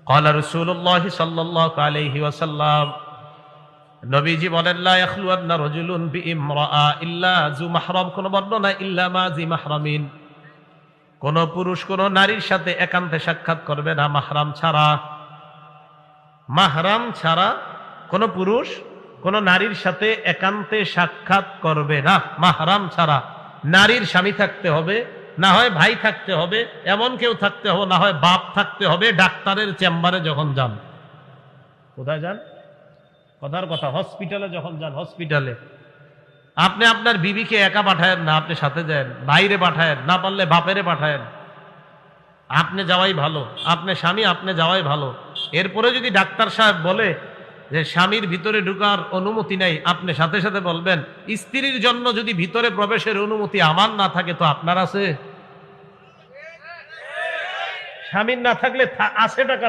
ক্বালা রাসূলুল্লাহ সাল্লাল্লাহু আলাইহি ওয়াসাল্লাম, নবীজি বলেন, লা ইয়াখলুয়ান্না রাজুলুন বিইমরাআ ইল্লা যু মাহরাম, কোন বর্ণনা ইল্লা মা জি মাহরামিন, কোন পুরুষ কোন নারীর সাথে একান্তে সাক্ষাৎ করবে না মাহরাম ছাড়া। মাহরাম ছাড়া কোন পুরুষ কোন নারীর সাথে একান্তে সাক্ষাৎ করবে না, মাহরাম ছাড়া। নারীর স্বামী থাকতে হবে, না হয় ভাই থাকতে হবে, এমন কেউ থাকতে হবে, না হয় বাপ থাকতে হবে। ডাক্তারের চেম্বারে যখন যান, কোথায় যান? কথার কথা, হসপিটালে যখন যান, হসপিটালে আপনি আপনার বিবিকে একা পাঠায়েন না, আপনি সাথে যান, বাইরে পাঠায়েন, না পারলে বাপেরে পাঠায়েন। আপনি যাওয়াই ভালো, আপনি স্বামী আপনি যাওয়াই ভালো। এরপরে যদি ডাক্তার সাহেব বলে যে স্বামীর ভিতরে ঢুকার অনুমতি নেই, আপনি সাথে সাথে বলবেন, স্ত্রীর জন্য যদি ভিতরে প্রবেশের অনুমতি আমার না থাকে তো আপনার আছে? স্বামীর না থাকলে আছে টাকা